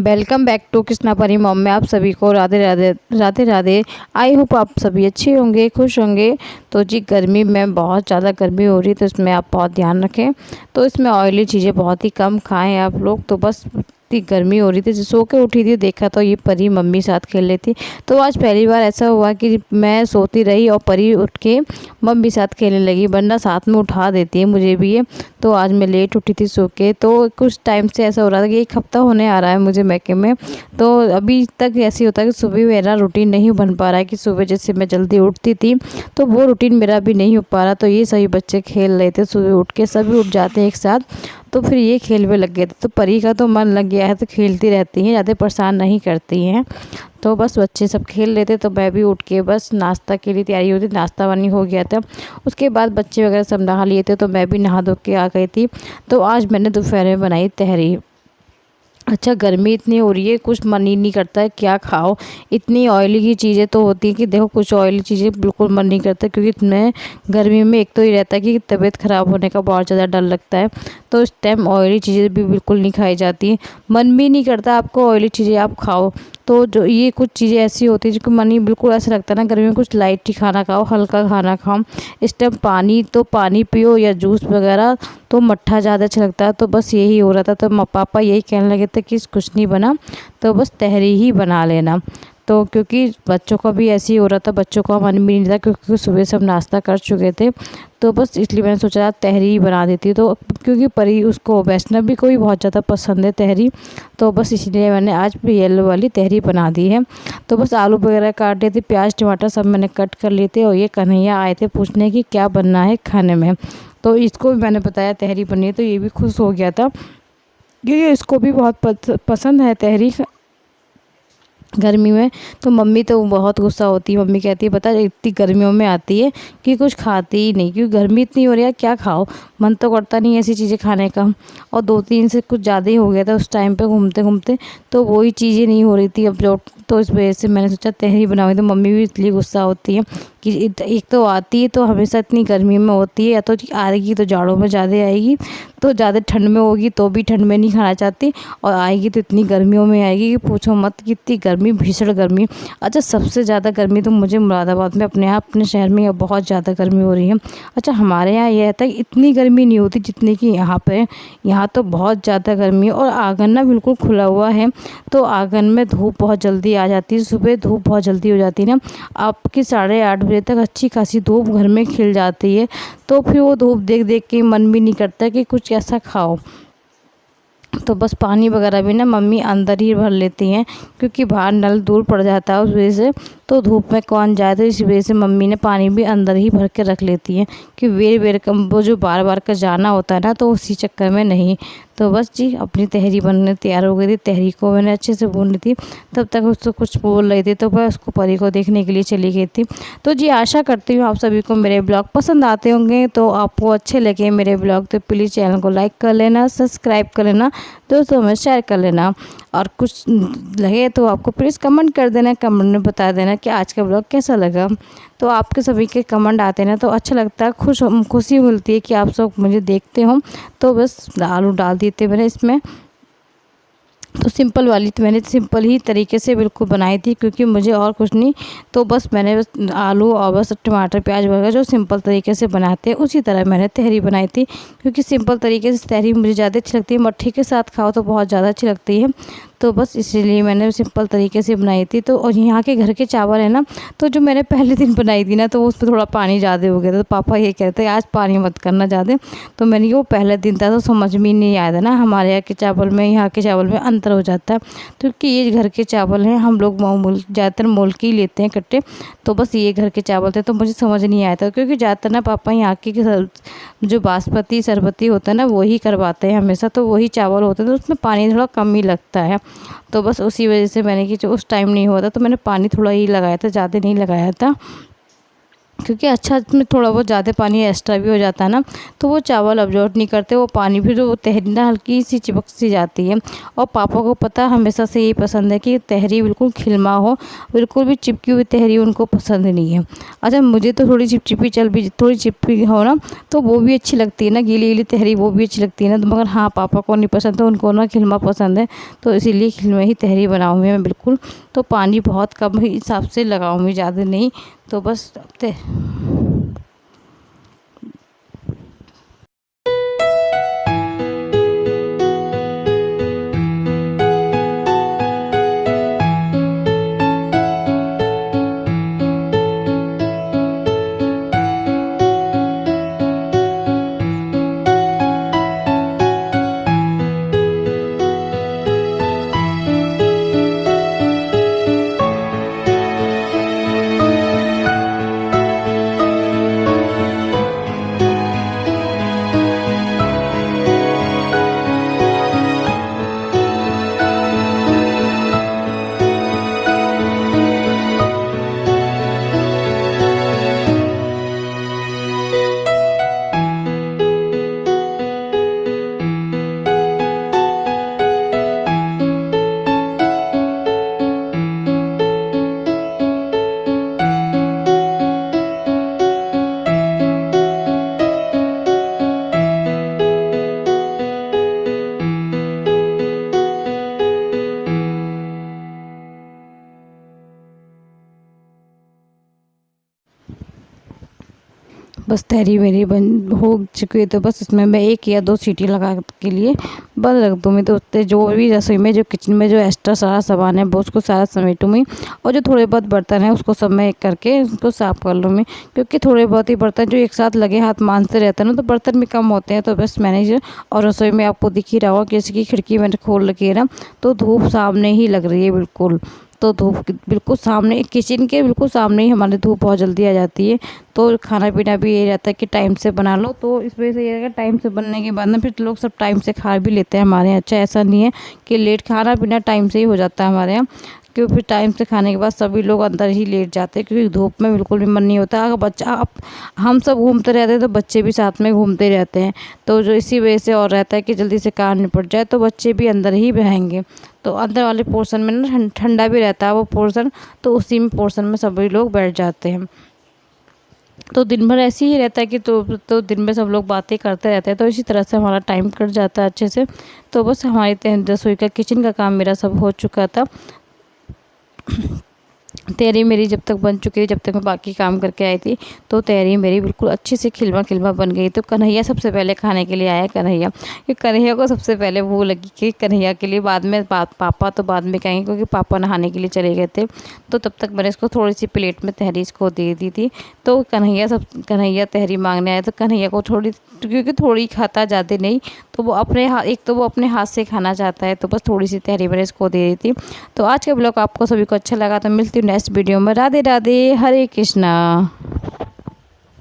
Welcome back to Krishna परी mom में आप सभी को राधे राधे राधे राधे। आई होप आप सभी अच्छे होंगे, खुश होंगे। तो जी गर्मी में बहुत ज़्यादा गर्मी हो रही है, तो इसमें आप बहुत ध्यान रखें। तो इसमें ऑयली चीज़ें बहुत ही कम खाएं आप लोग। तो बस इतनी गर्मी हो रही थी, सो के उठी थी, देखा तो ये परी मम्मी साथ खेल रही थी। तो आज पहली बार ऐसा हुआ कि मैं सोती रही और परी उठ के मम्मी साथ खेलने लगी, वरना साथ में उठा देती है मुझे भी ये। तो आज मैं लेट उठी थी सो के। तो कुछ टाइम से ऐसा हो रहा था कि 1 हफ्ता होने आ रहा है मुझे मैके में। तो अभी तक ऐसे होता है कि सुबह मेरा रूटीन नहीं बन पा रहा है, कि सुबह जैसे मैं जल्दी उठती थी तो वो रूटीन मेरा भी नहीं हो पा रहा। तो ये सभी बच्चे खेल रहे थे, सुबह उठ के सभी उठ जाते हैं एक साथ, तो फिर ये खेल में लग गए थे। तो परी का तो मन लग गया है, तो खेलती रहती हैं, ज़्यादा परेशान नहीं करती हैं। तो बस बच्चे सब खेल लेते, तो मैं भी उठ के बस नाश्ता के लिए तैयारी होती, नाश्ता पानी हो गया था। उसके बाद बच्चे वगैरह सब नहा लिए थे, तो मैं भी नहा धो के आ गई थी। तो आज मैंने दोपहर में बनाई तहरी। अच्छा गर्मी इतनी हो रही है, कुछ मन ही नहीं करता है क्या खाओ। इतनी ऑयली की चीज़ें तो होती है कि देखो, कुछ ऑयली चीज़ें बिल्कुल मन नहीं करता, क्योंकि इतने गर्मी में एक तो ही रहता है कि तबीयत ख़राब होने का बहुत ज़्यादा डर लगता है। तो इस टाइम ऑयली चीज़ें भी बिल्कुल नहीं खाई जाती, मन भी नहीं करता आपको ऑयली चीज़ें आप खाओ। तो जो ये कुछ चीज़ें ऐसी होती है जिनको मन ही बिल्कुल ऐसा लगता है ना, गर्मी में कुछ लाइट ही खाना खाओ, हल्का खाना खाओ। इस टाइम पानी तो पानी पियो या जूस वगैरह, तो मट्ठा ज़्यादा अच्छा लगता है। तो बस यही हो रहा था। तो पापा यही कहने लगे थे कि कुछ नहीं बना, तो बस तहरी ही बना लेना। तो क्योंकि बच्चों का भी ऐसे ही हो रहा था, बच्चों का मन भी नहीं था, क्योंकि सुबह सब नाश्ता कर चुके थे। तो बस इसलिए मैंने सोचा तहरी ही बना देती। तो क्योंकि परी उसको वैष्णवी को भी बहुत ज़्यादा पसंद है तहरी, तो बस इसलिए मैंने आज येलो वाली तहरी बना दी है। तो बस आलू वगैरह काट लिए थे, प्याज टमाटर सब मैंने कट कर लिए थे। और ये कन्हैया आए थे पूछने कि क्या बनना है खाने में, तो इसको भी मैंने बताया तहरी बनी है। तो ये भी खुश हो गया था, क्योंकि इसको भी बहुत पसंद है तहरी गर्मी में। तो मम्मी तो बहुत गुस्सा होती है, मम्मी कहती है पता इतनी गर्मियों में आती है कि कुछ खाती ही नहीं, क्योंकि गर्मी इतनी हो रही है क्या खाओ, मन तो करता नहीं ऐसी चीज़ें खाने का। और 2-3 से कुछ ज़्यादा ही हो गया था उस टाइम पे घूमते घूमते, तो वही चीज़ें नहीं हो रही थी अब जो। तो इस वजह से मैंने सोचा तहरी बनाऊँ। तो मम्मी भी इसलिए गुस्सा होती है कि एक तो आती है तो हमेशा इतनी गर्मी में होती है, या तो आएगी तो जाड़ों में ज़्यादा आएगी, तो ज़्यादा ठंड में होगी तो भी ठंड में नहीं खाना चाहती, और आएगी तो इतनी गर्मियों में आएगी कि पूछो मत, कितनी गर्मी, भीषण गर्मी। अच्छा सबसे ज़्यादा गर्मी तो मुझे मुरादाबाद में अपने शहर में बहुत ज़्यादा गर्मी हो रही है। अच्छा हमारे यहाँ ये रहता है इतनी गर्मी नहीं होती जितनी कि यहाँ पे, यहाँ तो बहुत ज़्यादा गर्मी है। और आंगन ना बिल्कुल खुला हुआ है, तो आंगन में धूप बहुत जल्दी आ जाती है, सुबह धूप बहुत जल्दी हो जाती है ना, आपकी 8:30 बजे तक अच्छी खासी धूप घर में खिल जाती है। तो फिर वो धूप देख देख के मन भी नहीं करता कि कुछ ऐसा खाओ। तो बस पानी वगैरह भी ना मम्मी अंदर ही भर लेती हैं, क्योंकि बाहर नल दूर पड़ जाता है उस वजह से, तो धूप में कौन जाए। तो इस वजह से मम्मी ने पानी भी अंदर ही भर के रख लेती हैं, कि वेर वेर का वो जो बार बार का जाना होता है ना, तो उसी चक्कर में नहीं। तो बस जी अपनी तहरी बनने तैयार हो गई थी, तहरी को मैंने अच्छे से भून ली थी। तब तक उसको कुछ बोल रही थी, तो मैं उसको परी को देखने के लिए चली गई थी। तो जी आशा करती हूँ आप सभी को मेरे ब्लॉग पसंद आते होंगे। तो आपको अच्छे लगे मेरे ब्लॉग तो प्लीज़ चैनल को लाइक कर लेना, सब्सक्राइब कर लेना, दोस्तों में शेयर कर लेना। और कुछ लगे तो आपको प्लीज़ कमेंट कर देना, कमेंट में बता देना कि आज का ब्लॉग कैसा लगा। तो आपके सभी के कमेंट आते हैं ना, तो अच्छा लगता है, खुशी मिलती है कि आप सब मुझे देखते हो। तो बस आलू डाल दिए थे मैंने इसमें। तो सिंपल वाली तो मैंने सिंपल ही तरीके से बिल्कुल बनाई थी, क्योंकि मुझे और कुछ नहीं। तो बस मैंने बस आलू और बस टमाटर प्याज वगैरह जो सिंपल तरीके से बनाते हैं उसी तरह मैंने तहरी बनाई थी, क्योंकि सिंपल तरीके से तहरी मुझे ज़्यादा अच्छी लगती है, मट्ठी के साथ खाओ तो बहुत ज़्यादा अच्छी लगती है। तो बस इसीलिए मैंने सिंपल तरीके से बनाई थी। तो और यहाँ के घर के चावल है ना, तो जो मैंने पहले दिन बनाई थी ना, तो उस पर थोड़ा पानी ज़्यादा हो गया था। तो पापा ये कहते हैं आज पानी मत करना ज़्यादा। तो मैंने कि वो पहले दिन था तो समझ में नहीं आया था ना, हमारे यहाँ के चावल में यहाँ के चावल में अंतर हो जाता है, क्योंकि ये घर के चावल हैं, हम लोग ज़्यादातर मोल के ही लेते हैं कट्टे। तो बस ये घर के चावल थे, तो मुझे समझ नहीं आया था, क्योंकि ज़्यादातर ना पापा यहाँ के जो बासमती सरबती होता है ना वही करवाते हैं हमेशा, तो वही चावल होते हैं, तो उसमें पानी थोड़ा कम ही लगता है। तो बस उसी वजह से मैंने कि जो उस टाइम नहीं हुआ था तो मैंने पानी थोड़ा ही लगाया था, ज़्यादा नहीं लगाया था। क्योंकि अच्छा इसमें थोड़ा बहुत ज़्यादा पानी एक्स्ट्रा भी हो जाता है ना, तो वो चावल अब्जॉर्ब नहीं करते वो पानी, फिर वो तहरी ना हल्की सी चिपक सी जाती है। और पापा को पता हमेशा से यही पसंद है कि तहरी बिल्कुल खिलमा हो, बिल्कुल भी चिपकी हुई तहरी उनको पसंद नहीं है। अच्छा मुझे तो थोड़ी चिपचिपी चल भी थोड़ी चिपकी हो ना तो वो भी अच्छी लगती है ना, गीली गीली तहरी वो भी अच्छी लगती है ना, तो मगर हाँ पापा को नहीं पसंद, तो उनको ना खिलमा पसंद है, तो इसीलिए खिलमा ही तहरी बनाऊँगी मैं बिल्कुल। तो पानी बहुत कम ही हिसाब से लगाऊँगी, ज़्यादा नहीं। तो बस बस तहरी मेरी बन हो चुकी है, तो बस इसमें मैं 1 या 2 सीटी लगा के लिए बंद रख दूँगी। तो उससे जो भी रसोई में जो किचन में जो एक्स्ट्रा सारा सामान है वो उसको सारा समेटूँगी, और जो थोड़े बहुत बर्तन है उसको सब मैं एक करके उसको साफ़ कर लूँगी। क्योंकि थोड़े बहुत ही बर्तन जो एक साथ लगे हाथ मांजते रहते हैं ना, तो बर्तन भी कम होते हैं। तो बस मैंने जो और रसोई में आपको दिख ही रहा होगा कि इसकी खिड़की मैंने खोल रखी है ना, तो धूप सामने ही लग रही है बिल्कुल। तो धूप बिल्कुल सामने, किचन के बिल्कुल सामने ही हमारे धूप बहुत जल्दी आ जाती है। तो खाना पीना भी यही रहता है कि टाइम से बना लो, तो इस वजह से ये रहेगा टाइम से बनने के बाद ना फिर लोग सब टाइम से खा भी लेते हैं हमारे यहाँ। अच्छा ऐसा नहीं है कि लेट, खाना पीना टाइम से ही हो जाता है हमारे यहाँ। क्योंकि फिर टाइम से खाने के बाद सभी लोग अंदर ही लेट जाते हैं, क्योंकि धूप में बिल्कुल भी मन नहीं होता। अगर बच्चा आप हम सब घूमते रहते हैं तो बच्चे भी साथ में घूमते रहते हैं, तो जो इसी वजह से और रहता है कि जल्दी से काम निपट जाए, तो बच्चे भी अंदर ही बहेंगे। तो अंदर वाले पोर्शन में ना ठंडा भी रहता है वो पोर्शन, तो उसी में पोर्शन में सभी लोग बैठ जाते हैं। तो दिन भर ऐसे ही रहता है कि तो दिन में सब लोग बातें करते रहते हैं, तो इसी तरह से हमारा टाइम कट जाता है अच्छे से। तो बस हमारी रसोई का किचन का काम मेरा सब हो चुका था। तहरी मेरी जब तक बन चुकी थी, जब तक मैं बाकी काम करके आई थी, तो तहरी मेरी बिल्कुल अच्छे से खिलवा खिलवा बन गई। तो कन्हैया सबसे पहले खाने के लिए आया, कन्हैया, कि कन्हैया को सबसे पहले वो लगी कि कन्हैया के लिए, बाद में पापा तो बाद में कहेंगे क्योंकि पापा नहाने के लिए चले गए थे। तो तब तक मैंने इसको थोड़ी सी प्लेट में तहरी इसको दे दी थी। तो कन्हैया तहरी मांगने आया, तो कन्हैया को थोड़ी, क्योंकि थोड़ी खाता ज़्यादा नहीं, तो वो अपने हाथ, एक तो वो अपने हाथ से खाना चाहता है, तो बस थोड़ी सी तहरी मैंने इसको दे दी थी। तो आज का ब्लॉग आपको सभी को अच्छा लगा, तो मिलती हूँ नेक्स्ट वीडियो में। राधे राधे, हरे कृष्णा।